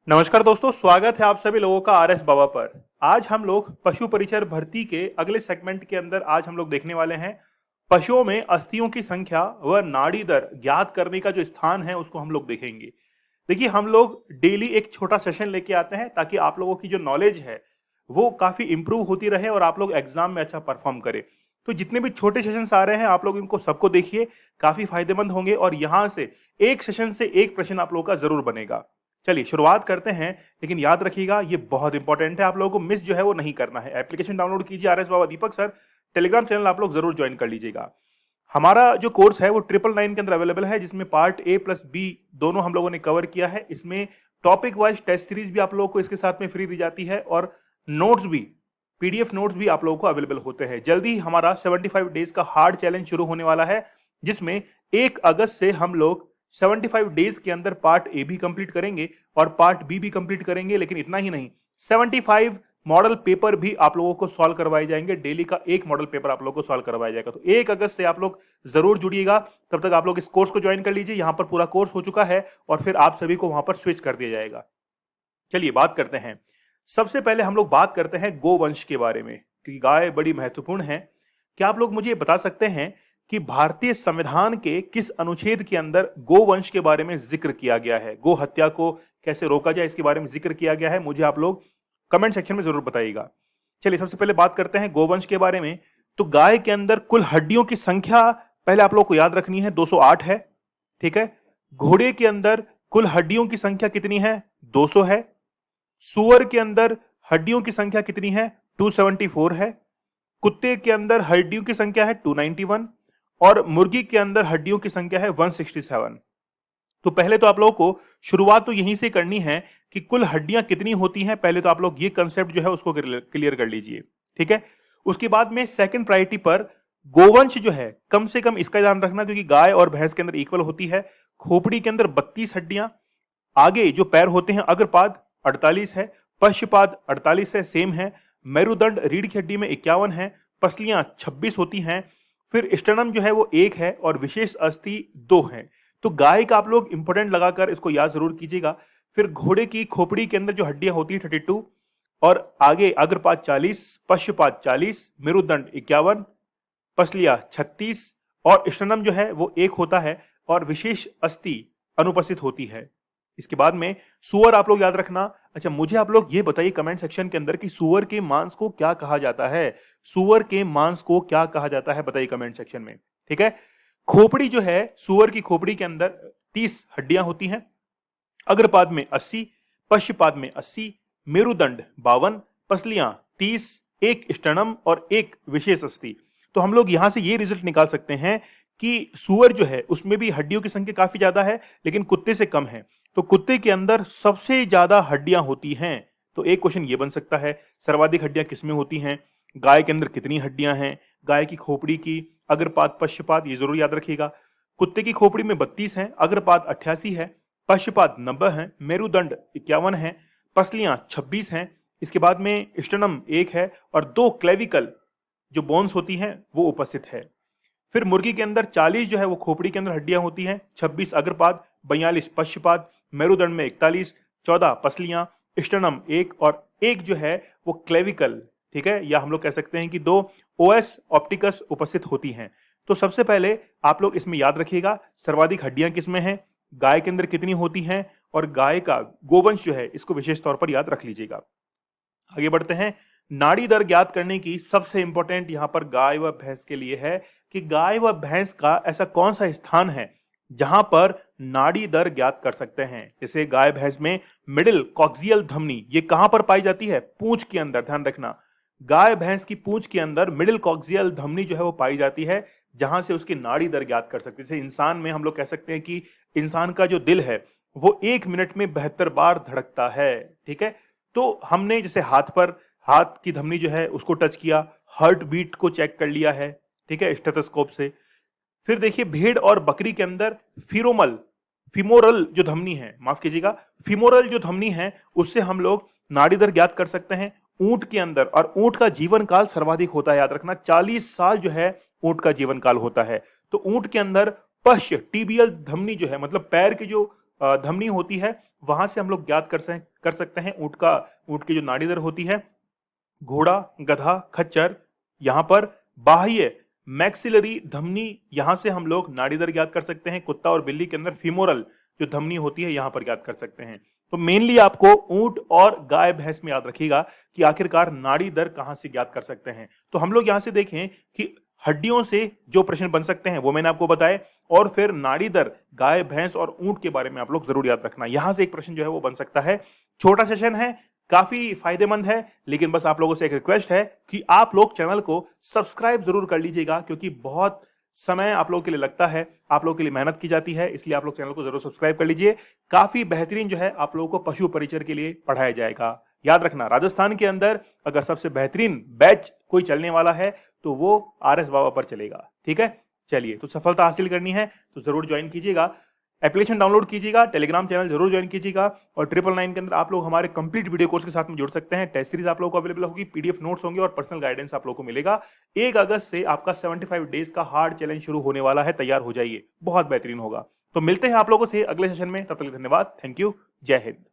नमस्कार दोस्तों, स्वागत है आप सभी लोगों का आरएस बाबा पर। आज हम लोग पशु परिचर भर्ती के अगले सेगमेंट के अंदर आज हम लोग देखने वाले हैं पशुओं में अस्थियों की संख्या व नाड़ी दर ज्ञात करने का जो स्थान है उसको हम लोग देखेंगे। देखिए, हम लोग डेली एक छोटा सेशन लेके आते हैं ताकि आप लोगों की जो नॉलेज है वो काफी इंप्रूव होती रहे और आप लोग एग्जाम में अच्छा परफॉर्म करें। तो जितने भी छोटे सेशंस आ रहे हैं आप लोग इनको सबको देखिए, काफी फायदेमंद होंगे और यहाँ से एक सेशन से एक प्रश्न आप लोगों का जरूर बनेगा। चलिए शुरुआत करते हैं, लेकिन याद रखिएगा ये बहुत इंपॉर्टेंट है, आप लोगों को मिस जो है वो नहीं करना है। एप्लीकेशन डाउनलोड कीजिए आरएस बाबा दीपक सर, टेलीग्राम चैनल आप लोग जरूर ज्वाइन कर लीजिएगा। हमारा जो कोर्स है वो 999 के अंदर अवेलेबल है, जिसमें पार्ट ए प्लस बी दोनों हम लोगों ने कवर किया है। इसमें टॉपिक वाइज टेस्ट सीरीज भी आप लोगों को इसके साथ में फ्री दी जाती है और नोट्स भी, पीडीएफ नोट्स भी आप लोगों को अवेलेबल होते हैं। जल्दी ही हमारा 75 डेज का हार्ड चैलेंज शुरू होने वाला है, जिसमें 1 अगस्त से हम लोग 75 डेज के अंदर पार्ट ए भी कंप्लीट करेंगे और पार्ट बी भी कंप्लीट करेंगे। लेकिन इतना ही नहीं, 75 मॉडल पेपर भी आप लोगों को सॉल्व करवाए जाएंगे। डेली का एक मॉडल पेपर आप लोगों को सॉल्व करवाया जाएगा। तो 1 अगस्त से आप लोग जरूर जुड़िएगा। तब तक आप लोग इस कोर्स को ज्वाइन कर लीजिए, यहां पर पूरा कोर्स हो चुका है और फिर आप सभी को वहां पर स्विच कर दिया जाएगा। चलिए बात करते हैं। सबसे पहले हम लोग बात करते हैं गोवंश के बारे में, क्योंकि गाय बड़ी महत्वपूर्ण है। क्या आप लोग मुझे ये बता सकते हैं कि भारतीय संविधान के किस अनुच्छेद के अंदर गोवंश के बारे में जिक्र किया गया है? गो हत्या को कैसे रोका जाए इसके बारे में जिक्र किया गया है, मुझे आप लोग कमेंट सेक्शन में जरूर बताइएगा। चलिए सबसे पहले बात करते हैं गोवंश के बारे में। तो गाय के अंदर कुल हड्डियों की संख्या पहले आप लोग को याद रखनी है, 208 है। ठीक है। घोड़े के अंदर कुल हड्डियों की संख्या कितनी है? 200 है। सुअर के अंदर हड्डियों की संख्या कितनी है? 274 है। कुत्ते के अंदर हड्डियों की संख्या है 291 और मुर्गी के अंदर हड्डियों की संख्या है 167। तो पहले तो आप लोगों को शुरुआत तो यहीं से करनी है कि कुल हड्डियां कितनी होती हैं। पहले तो आप लोग ये कंसेप्ट जो है उसको क्लियर कर लीजिए। ठीक है। उसके बाद में सेकंड प्रायोरिटी पर गोवंश जो है कम से कम इसका ध्यान रखना, क्योंकि गाय और भैंस के अंदर इक्वल होती है। खोपड़ी के अंदर 32 हड्डियां, आगे जो पैर होते हैं अग्रपाद 48 है, पश्चपाद 48 है, सेम है। मेरुदंड रीढ़ की हड्डी में 51 है, पसलियां 26 होती हैं। फिर स्टर्नम जो है वो 1 है और विशेष अस्थि 2 है। तो गाय का आप लोग इंपोर्टेंट लगाकर इसको याद जरूर कीजिएगा। फिर घोड़े की खोपड़ी के अंदर जो हड्डियां होती है 32 और आगे अग्रपाद 40, पश्चपाद 40, मेरुदंड 51, पसलियां 36 और स्टर्नम जो है वो 1 होता है और विशेष अस्थि अनुपस्थित होती है। इसके बाद में सुअर आप लोग याद रखना। अच्छा, मुझे आप लोग ये बताइए कमेंट सेक्शन के अंदर कि सुअर के मांस को क्या कहा जाता है? सुअर के मांस को क्या कहा जाता है, बताइए कमेंट सेक्शन में। ठीक है। खोपड़ी जो है, सुअर की खोपड़ी के अंदर 30 हड्डियां होती हैं। अग्रपाद में 80, पश्चपाद में 80, मेरुदंड 52, पसलियां 30, एक स्टर्नम और एक विशेष अस्थि। तो हम लोग यहां से ये रिजल्ट निकाल सकते हैं कि सुअर जो है उसमें भी हड्डियों की संख्या काफी ज्यादा है, लेकिन कुत्ते से कम है। तो कुत्ते के अंदर सबसे ज्यादा हड्डियां होती हैं। तो एक क्वेश्चन ये बन सकता है, सर्वाधिक हड्डियां किसमें होती हैं? गाय के अंदर कितनी हड्डियां हैं? गाय की खोपड़ी की, अग्रपाद, पश्चपाद, ये जरूर याद रखिएगा। कुत्ते की खोपड़ी में 32 है, अग्रपाद 88 है, पश्चपाद 90 है, मेरुदंड 51 है, पसलियां 26 हैं। इसके बाद में स्टर्नम 1 है और 2 क्लेविकल जो बोन्स होती हैं वो उपस्थित है। फिर मुर्गी के अंदर 40 जो है वो खोपड़ी के अंदर हड्डियां होती हैं, 26 अग्रपाद, 42 पश्चपाद, मेरुदंड में 41, 14 पसलियां, स्टर्नम 1 और 1 जो है वो क्लेविकल। ठीक है, या हम लोग कह सकते हैं कि 2 ओएस ऑप्टिकस उपस्थित होती हैं। तो सबसे पहले आप लोग इसमें याद रखिएगा सर्वाधिक हड्डियां किसमें हैं, गाय के अंदर कितनी होती हैं और गाय का गोवंश जो है इसको विशेष तौर पर याद रख लीजिएगा। आगे बढ़ते हैं। नाड़ी दर ज्ञात करने की सबसे इंपॉर्टेंट यहां पर गाय व भैंस के लिए है कि गाय व भैंस का ऐसा कौन सा स्थान है जहां पर नाड़ी दर ज्ञात कर सकते हैं। जैसे गाय भैंस में मिडिल कॉक्सियल धमनी ये कहां पर पाई जाती है? पूंछ के अंदर। ध्यान रखना, गाय भैंस की पूंछ के अंदर मिडिल कॉक्सियल धमनी जो है वो पाई जाती है, जहां से उसकी नाड़ी दर ज्ञात कर सकते हैं। जैसे इंसान में हम लोग कह सकते हैं कि इंसान का जो दिल है वो 1 मिनट में 72 बार धड़कता है। ठीक है। तो हमने जैसे हाथ की धमनी जो है उसको टच किया, हार्ट बीट को चेक कर लिया है। ठीक है, स्टेथोस्कोप से। फिर देखिए भेड़ और बकरी के अंदर फिमोरल जो धमनी है, माफ कीजिएगा, फिमोरल जो धमनी है उससे हम लोग नाड़ी दर ज्ञात कर सकते हैं। ऊंट के अंदर, और ऊंट का जीवन काल सर्वाधिक होता है, याद रखना 40 साल जो है ऊंट का जीवन काल होता है। तो ऊंट के अंदर पश्च टीबियल धमनी जो है, मतलब पैर की जो धमनी होती है वहां से हम लोग ज्ञात कर सकते हैं ऊंट की जो नाड़ी दर होती है, घोड़ा, गधा, खच्चर, यहाँ पर बाह्य मैक्सिलरी धमनी, यहां से हम लोग नाड़ी दर ज्ञात कर सकते हैं। कुत्ता और बिल्ली के अंदर फीमोरल जो धमनी होती है यहां पर ज्ञात कर सकते हैं। तो मेनली आपको ऊंट और गाय भैंस में याद रखिएगा कि आखिरकार नाड़ी दर कहां से ज्ञात कर सकते हैं। तो हम लोग यहां से देखें कि हड्डियों से जो प्रश्न बन सकते हैं वो मैंने आपको बताए, और फिर नाड़ी दर गाय भैंस और ऊंट के बारे में आप लोग जरूर याद रखना। यहां से एक प्रश्न जो है वो बन सकता है। छोटा सेशन है, काफी फायदेमंद है, लेकिन बस आप लोगों से एक रिक्वेस्ट है कि आप लोग चैनल को सब्सक्राइब जरूर कर लीजिएगा, क्योंकि बहुत समय आप लोगों के लिए लगता है, आप लोगों के लिए मेहनत की जाती है, इसलिए आप लोग चैनल को जरूर सब्सक्राइब कर लीजिए। काफी बेहतरीन जो है आप लोगों को पशु परिचर के लिए पढ़ाया जाएगा। याद रखना, राजस्थान के अंदर अगर सबसे बेहतरीन बैच कोई चलने वाला है तो वो RS बाबा पर चलेगा। ठीक है, चलिए, तो सफलता हासिल करनी है तो जरूर ज्वाइन कीजिएगा, एप्लीकेशन डाउनलोड कीजिएगा, टेलीग्राम चैनल जरूर ज्वाइन कीजिएगा, और 999 के अंदर आप लोग हमारे कंप्लीट वीडियो कोर्स के साथ में जुड़ सकते हैं। टेस्ट सीरीज आप लोगों को अवेलेबल होगी, PDF नोट्स होंगे और पर्सनल गाइडेंस आप लोगों को मिलेगा। 1 अगस्त से आपका 75 डेज का हार्ड चैलेंज शुरू होने वाला है, तैयार हो जाइए, बहुत बेहतरीन होगा। तो मिलते हैं आप लोगों से अगले सेशन में, तब तक के लिए धन्यवाद, थैंक यू, जय हिंद।